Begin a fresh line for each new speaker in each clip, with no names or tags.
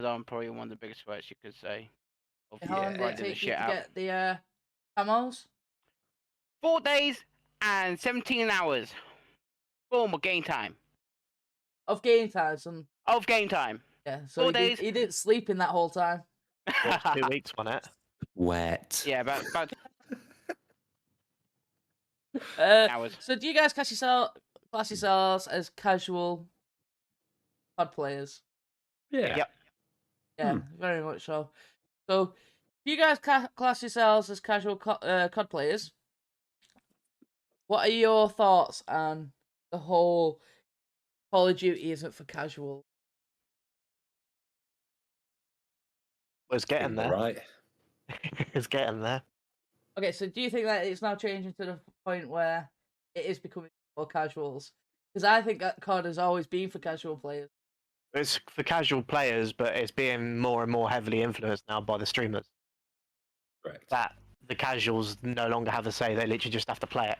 I'm probably one of the biggest threats you could say of
How long did it
grinding the
take you
shit
to
out.
get the camos?
4 days and 17 hours. Boom, game time.
Of game times, and
Of game time.
yeah, so
4 days.
he didn't sleep in that whole time.
Well, 2 weeks on it.
Wet.
Yeah, about hours.
So do you guys class yourselves as casual COD players?
Yeah.
Yep.
Yeah, very much so. So, if you guys class yourselves as casual COD players, what are your thoughts on the whole Call of Duty isn't for casual?
Was getting there.
Right.
It's getting there.
Okay, so do you think that it's now changing to the point where it is becoming for casuals? Because I think that COD has always been for casual players.
It's for casual players, but it's being more and more heavily influenced now by the streamers.
Correct.
That the casuals no longer have a say; they literally just have to play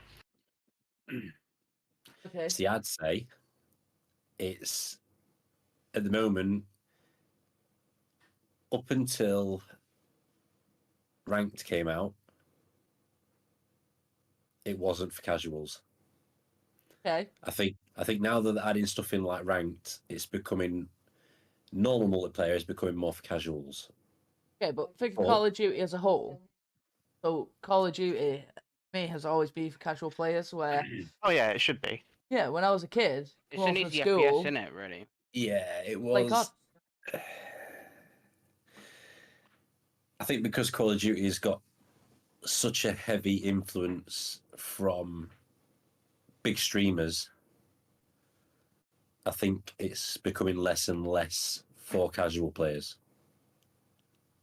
it.
Okay.
See, I'd say it's at the moment up until Ranked came out, it wasn't for casuals.
Okay.
I think now that they're adding stuff in like Ranked, it's becoming normal multiplayer is becoming more for casuals.
Okay, but think of
Well-
Call of Duty as a whole. So Call of Duty, me, has always been for casual players. Where
Oh yeah, it should be.
yeah, when I was a kid,
It's
come
an
home from
easy
school,
FPS, isn't it, really?
Yeah, it
play COD.
was. I think because Call of Duty has got such a heavy influence from big streamers, I think it's becoming less and less for casual players.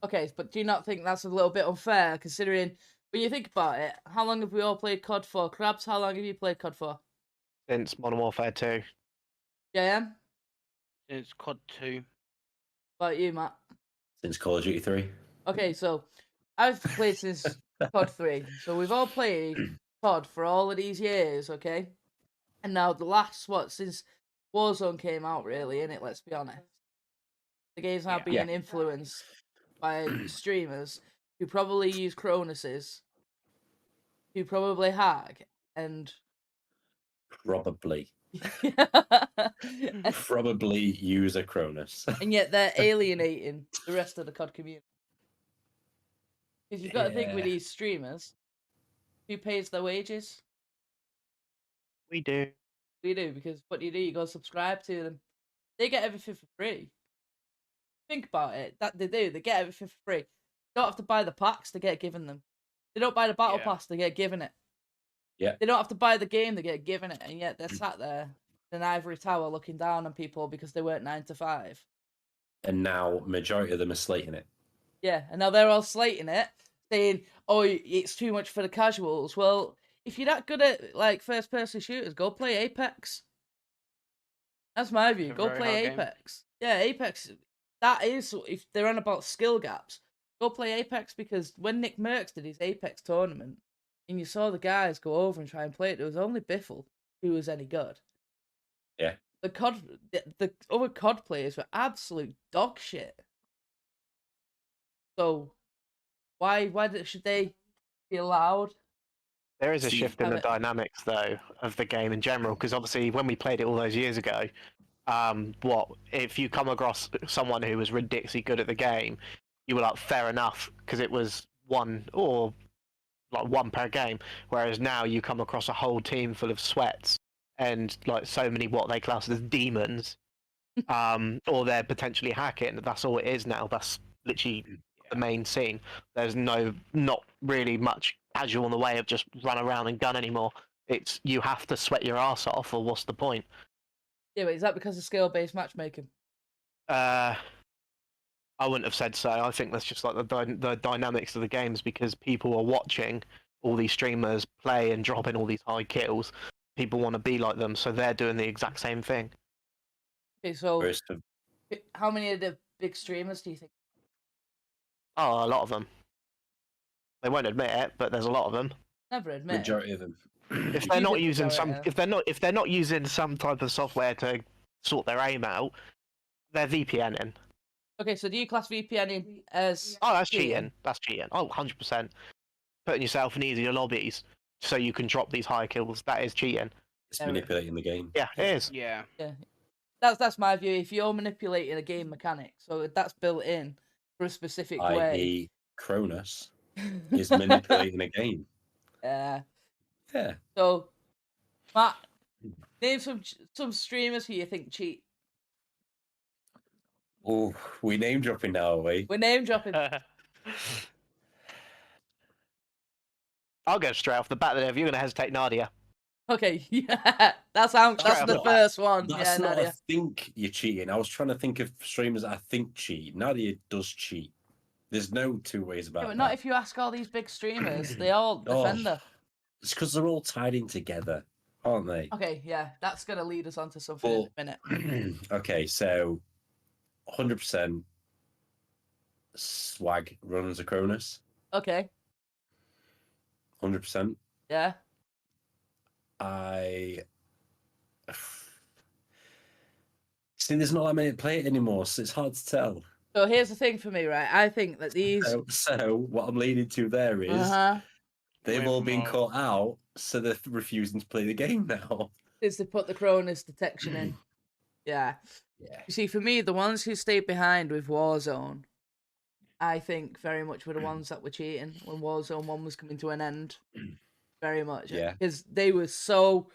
Okay, but do you not think that's a little bit unfair, considering when you think about it, how long have we all played COD for? Krabs, how long have you played COD for?
Since Modern Warfare 2.
JM?
It's COD 2.
What about you, Matt?
Since Call of Duty 3.
Okay, so I've played since COD 3. So we've all played COD for all of these years, okay? And now the last, since Warzone came out, really, innit? Let's be honest. The game's now
Yeah.
being influenced by streamers who probably use Cronuses, who probably hack, and
Probably.
and
Probably use a Cronus.
yet they're alienating the rest of the COD community. Because you've got to think with
Yeah.
these streamers, who pays their wages?
We do.
We do, because what do? You go subscribe to them. They get everything for free. Think about it. That they do. They get everything for free. They don't have to buy the packs to get given them. They don't buy the battle
Yeah.
pass to get given it.
Yeah.
They don't have to buy the game to get given it, and yet they're sat there in an ivory tower looking down on people because they work 9 to 5.
And now majority of them are slating it.
Yeah, and now they're all slating it, saying, "Oh, it's too much for the casuals." Well, if you're that good at like first-person shooters, go play Apex. That's my view.
It's a
Go
very
play
hard game.
Apex. Yeah, Apex. That is, if they're on about skill gaps, go play Apex, because when Nick Merckx did his Apex tournament, and you saw the guys go over and try and play it, there was only Biffle who was any good.
Yeah.
The other COD players were absolute dog shit. So why should they be allowed?
There is a
See,
shift in the
have it-
dynamics, though, of the game in general, because obviously when we played it all those years ago, if you come across someone who was ridiculously good at the game, you were like, fair enough, because it was one per game, whereas now you come across a whole team full of sweats and like so many what they class as demons, or they're potentially hacking. That's all it is now. That's literally the main scene. There's not really much casual in the way of just run around and gun anymore. It's you have to sweat your ass off, or what's the point?
Yeah, but is that because of skill-based matchmaking?
I wouldn't have said so. I think that's just like the dynamics of the games, because people are watching all these streamers play and drop in all these high kills. People want to be like them, so they're doing the exact same thing.
Okay, so
Whereas for
how many of the big streamers do you think?
Oh, a lot of them. They won't admit it, but there's a lot of them.
Never admit it.
majority of them.
If
You
they're not
think
using
majority,
if they're not using some type of software to sort their aim out, they're VPNing.
Okay, so do you class VPNing as
Oh, that's
cheating?
cheating. That's cheating. Oh, 100%. Putting yourself in easier lobbies so you can drop these high kills. That is cheating.
It's
There we-
manipulating the game.
Yeah, it is.
Yeah.
That's my view. If you're manipulating a game mechanic, so that's built in for a specific way.
I.e., Cronus is manipulating a game.
Yeah.
Yeah.
So, Matt, name some streamers who you think cheat.
Oh, we name dropping now, are we?
We're name dropping.
I'll go straight off the bat then. If you're going to hesitate, Nadia.
Okay, yeah, that's the
not-
first one.
That's
Yeah,
not
Nadia.
I think you're cheating. I was trying to think of streamers I think cheat. Nadia does cheat. There's no two ways about
Yeah,
it.
but not if you ask all these big streamers. They all defender.
It's because they're all tied in together, aren't they?
Okay, yeah, that's gonna lead us on to something in a minute.
Okay, so 100% Swag runs a Cronus.
Okay,
100%.
yeah.
I see. There's not that many that play it anymore, so it's hard to tell.
So here's the thing for me, right? I think that these.
So what I'm leading to there is they've all been
Windmill.
caught out, so they're refusing to play the game now.
Is they put the Cronus detection in. Yeah.
Yeah.
You see, for me, the ones who stayed behind with Warzone, I think very much were the ones that were cheating when Warzone 1 was coming to an end. Very much.
Yeah.
Because they were so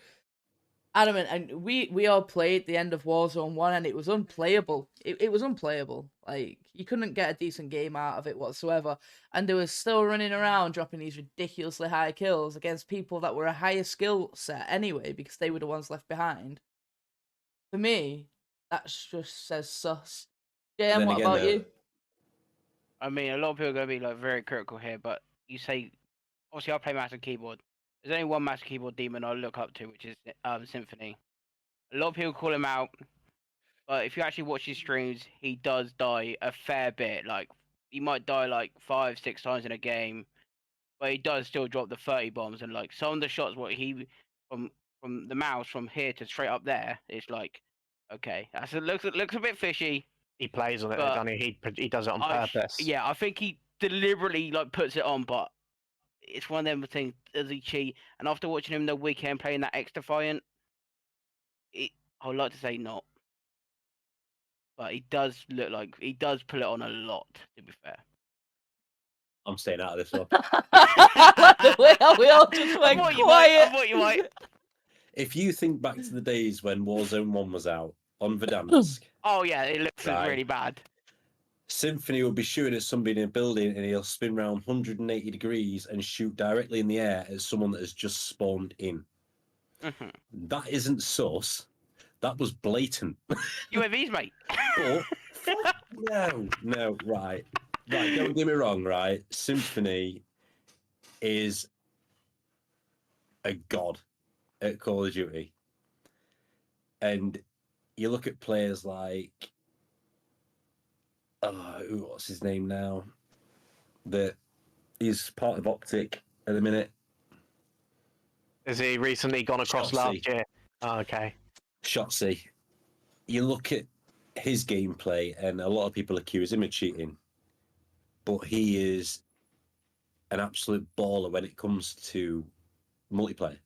adamant. And we all played the end of Warzone 1 and it was unplayable. It was unplayable. Like, you couldn't get a decent game out of it whatsoever. And they were still running around dropping these ridiculously high kills against people that were a higher skill set anyway because they were the ones left behind. For me, that just says sus. JM,
Then
what
again,
about
though,
you?
I mean, a lot of people are going to be like very critical here, but you say, obviously, I play mouse and keyboard. There's only one mouse and keyboard demon I look up to, which is Symphony. A lot of people call him out, but if you actually watch his streams, he does die a fair bit. Like, he might die like 5-6 times in a game, but he does still drop the 30 bombs. And like some of the shots, what he from the mouse from here to straight up there, it's like, okay, that's looks a bit fishy.
He plays on it,
But
doesn't he? He does it on purpose.
Yeah, I think he deliberately like puts it on, but it's one of them things. Does he cheat? And after watching him the weekend playing that X Defiant, I would like to say not, but he does look like he does pull it on a lot. To be fair,
I'm staying out of this one.
we all just went
I
quiet.
thought you might.
If you think back to the days when Warzone 1 was out on Verdansk,
Oh yeah, it looks
Right.
really bad.
Symphony will be shooting at somebody in a building and he'll spin around 180 degrees and shoot directly in the air at someone that has just spawned in.
Mhm.
That isn't sus. That was blatant.
UAVs, mate.
But no, right. Right, don't get me wrong, right? Symphony is a god at Call of Duty. And you look at players like what's his name now? That is part of Optic at the minute.
Has he recently gone across
Shotzi.
last year? Oh, okay.
Shotzi. You look at his gameplay, and a lot of people accuse him of cheating, but he is an absolute baller when it comes to multiplayer.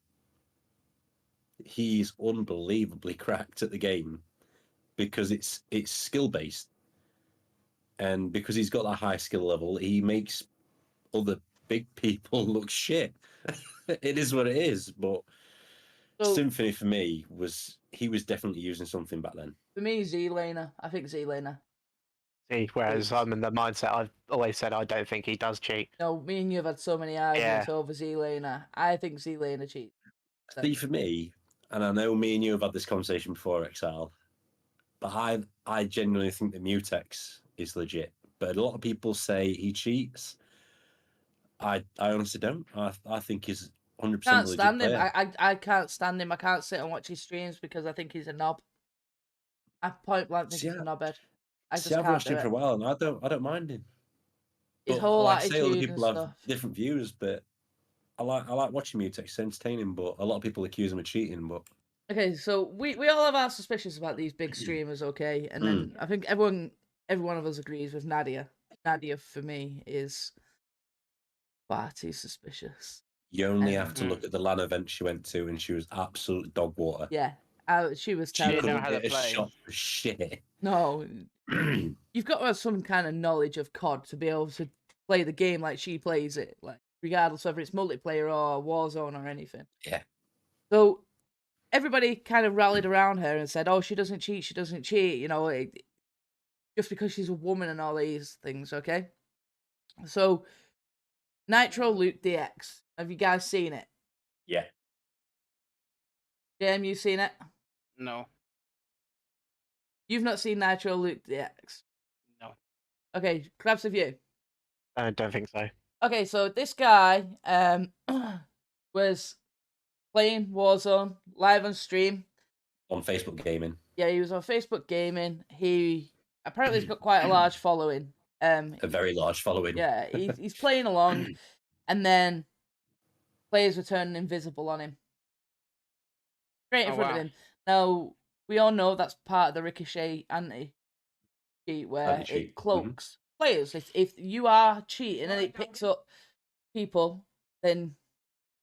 He's unbelievably cracked at the game because it's skill based, and because he's got that high skill level, he makes other big people look shit. It is what it is, but
So,
Symphony for me was definitely using something back then.
for me, Z-Laner. I think Z-Laner.
See, whereas I'm in the mindset I've always said I don't think he does cheat.
No, me and you have had so many arguments over Z-Laner. I think Z-Laner cheats.
See, for me, and I know me and you have had this conversation before, XL, but I genuinely think that Mutex is legit. But a lot of people say he cheats. I honestly don't. I think he's 100%
Can't
legit
stand him.
player.
I can't stand him. I can't sit and watch his streams because I think he's a knob. I point blank think
See,
he's a knobhead. I just
See, I've
can't
watched
do
him for a
it.
while, and I don't mind him.
His
But
whole
like I say, other
attitude and
people have
stuff.
different views, but I like watching Mutex. It's entertaining, but a lot of people accuse him of cheating. But
Okay, so we all have our suspicions about these big streamers, okay? And then I think everyone every one of us agrees with Nadia. Nadia, for me, is far too suspicious.
You only have to
Mm.
look at the LAN event she went to, and she was absolute dog water.
Yeah, she was
She
didn't know
terrible.
couldn't
how to
hit a
play.
shot for shit.
No, you've got to have some kind of knowledge of COD to be able to play the game like she plays it, like regardless whether it's multiplayer or Warzone or anything.
Yeah.
So everybody kind of rallied around her and said, "Oh, she doesn't cheat. She doesn't cheat." You know, just because she's a woman and all these things. Okay. So Nitro Luke DX. Have you guys seen it?
Yeah.
Jam, you seen it?
No.
You've not seen Nitro Luke DX.
No.
Okay, Krabs, have you?
I don't think so.
Okay, so this guy was playing Warzone live on stream.
On Facebook Gaming.
Yeah, he was on Facebook Gaming. He apparently has got quite a large following.
A very large following.
Yeah, he's playing along, and then players were turning invisible on him. Straight in
Oh,
front
wow.
of him. Now, we all know that's part of the Ricochet anti-cheat, where
Anti-cheat,
it cloaks players. If you are cheating and it picks up people, then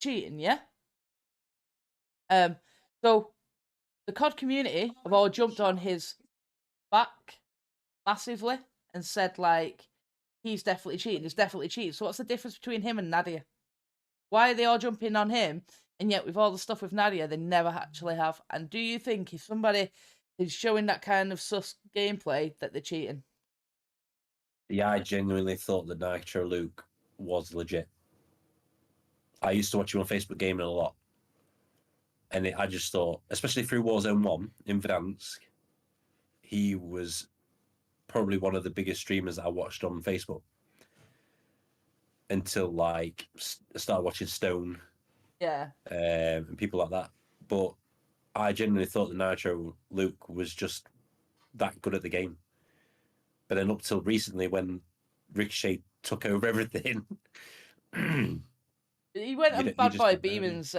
cheating, yeah? So the COD community have all jumped on his back massively and said, like, he's definitely cheating, he's definitely cheating. So what's the difference between him and Nadia? Why are they all jumping on him, and yet with all the stuff with Nadia, they never actually have? And do you think if somebody is showing that kind of sus gameplay that they're cheating?
Yeah, I genuinely thought that Nitro Luke was legit. I used to watch him on Facebook Gaming a lot. And I just thought, especially through Warzone 1 in Verdansk, he was probably one of the biggest streamers that I watched on Facebook. Until, like, I started watching Stone
Yeah.
and people like that. But I genuinely thought that Nitro Luke was just that good at the game. But then up till recently, when Ricochet took over everything,
He went
You
on
d- you
Bad
just
Boy
don't know, do you?
Beeman's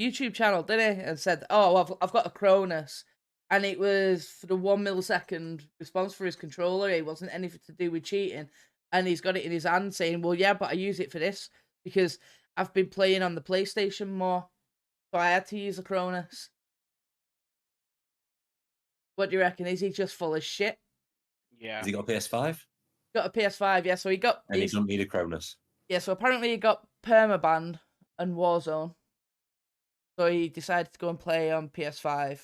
YouTube channel, didn't he? And said, "Oh, I've got a Cronus," and it was for the 1 millisecond response for his controller. It wasn't anything to do with cheating, and he's got it in his hand, saying, "Well, yeah, but I use it for this because I've been playing on the PlayStation more, so I had to use a Cronus." What do you reckon? Is he just full of shit?
Yeah.
has he got a PS5?
Got a PS5, yeah. So he got
And he
he's-
doesn't need a Cronus.
yeah. So apparently he got permabanned and Warzone. So he decided to go and play on PS5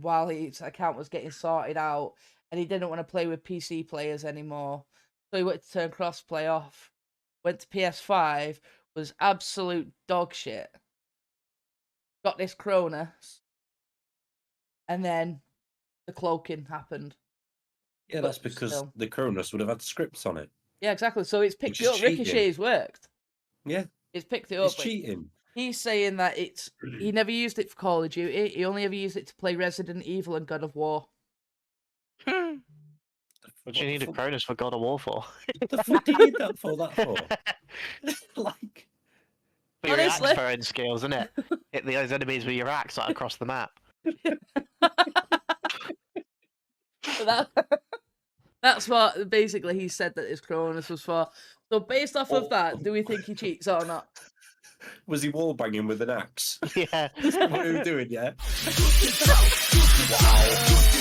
while his account was getting sorted out, and he didn't want to play with PC players anymore. So he went to turn crossplay off. Went to PS5, was absolute dog shit. Got this Cronus, and then the cloaking happened.
Yeah,
But
that's because
still.
the Cronus would have had scripts on it.
Yeah, exactly. So it's picked
Which
it
is
up.
cheating.
Ricochet's worked.
Yeah,
It's picked it up.
it's
but
cheating.
He's saying that he never used it for Call of Duty. He only ever used it to play Resident Evil and God of War.
What do you need a Cronus for God of War for?
The fuck do you need that for? Like,
For your axe
Honestly.
throwing skills, isn't it? Hit those enemies with your axe like, across the map.
So that's what basically he said that his Cronus was for. So based off of that, do we think he cheats or not?
was he wall banging with an axe?
Yeah.
Is that what he was doing? Yeah.
Wow.